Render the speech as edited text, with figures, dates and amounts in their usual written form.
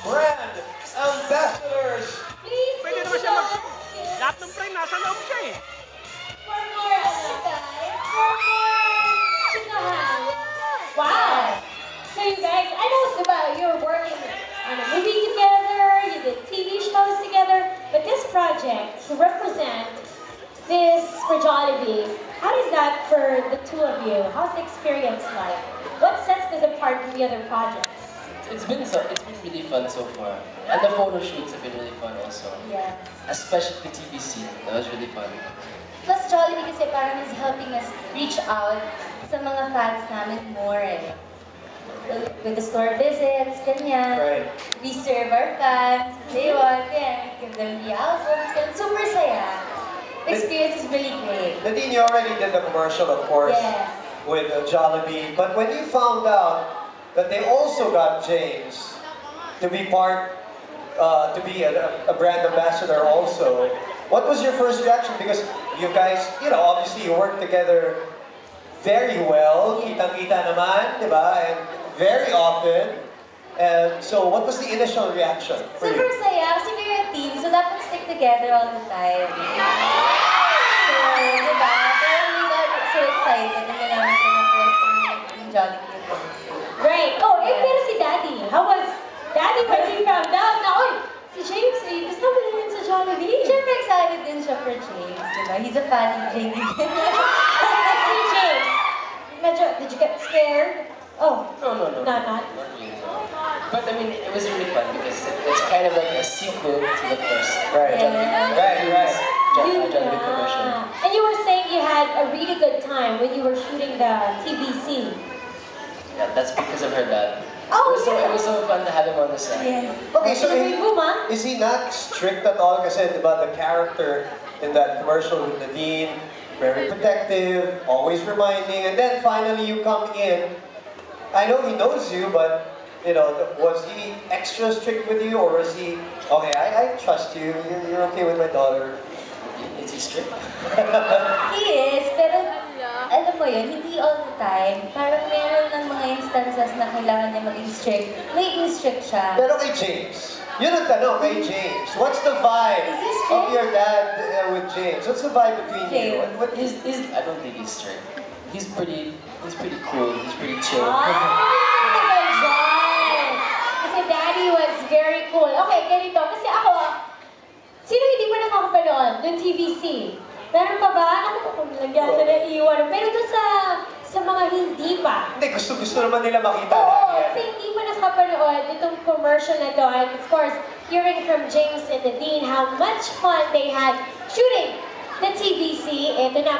brand ambassadors. Please, Pwede naman siya lahat ng frame nasa loob siya eh. for more, guys. For more chikahan. Wow. So you guys, I know about you're working on a movie together, you did TV shows together, but this project to represent this for Jollibee, how is that for the two of you? How's the experience like? What sets this apart from the other projects? It's been really fun so far. And the photo shoots have been really fun also. Yes. Especially the TVC. That was really fun. Plus, Jollibee kasi parang is helping us reach out sa mga fans namin more eh. With the store visits, ganyan. Right. We serve our fans, they want, yeah, give them the albums, ganyan. Super saya. The experience is really great. Nadine, you already did the commercial, of course, Yes. with Jollibee. But when you found out that they also got James to be to be a brand ambassador also, what was your first reaction? Because you guys, obviously you work together very well, kitang-kita naman, di ba? And very often. And so, what was the initial reaction for Super you? saya kasi we're a team, so dapat stick together all the time. So, di ba? Pero we got so excited na namin ito ng first yung Jollibee. Great. Oh, pero si Daddy. How was Daddy when he found out na, oy, si James, gusto mo rin sa Jollibee? Siyempre excited din siya for James, di ba? He's a fan of JD. Si James, did you get scared? Oh, No. not. Not really. But I mean, it was really fun because it's kind of like a sequel to the first. Right. Yeah. Right. Jollibee commercial. And you were saying you had a really good time when you were shooting the TVC. Yeah, that's because of her dad. Oh, It was so fun to have him on the set. Yes. Okay, so Sinabi mo, ma? is he not strict at all? Kasi diba, the character in that commercial with Nadine, very protective, always reminding, and then finally you come in. I know he knows you, but was he extra strict with you, or was he, okay, I trust you, you're okay with my daughter? Is he strict? He is, pero alam mo yun, hindi all the time. Parang meron ng mga instances na kailangan niya maging strict. Maging strict siya. Pero kay James, yun ang tanong kay James. What's the vibe Is he strict? of your dad with James? What's the vibe between you? James. I don't think he's strict. He's pretty cool. He's pretty chill. Kasi Daddy was very cool. Okay, ganito. Kasi ako, sino hindi pa nakakapanood ng TVC? Meron pa ba? Ako kung lagyan na naiiwan. Pero doon sa mga hindi pa. Hindi, gusto naman nila makita Oo, na yan. kasi hindi pa nakapanood itong commercial na to. And of course, hearing from James and Nadine how much fun they had shooting the TVC. Ito na.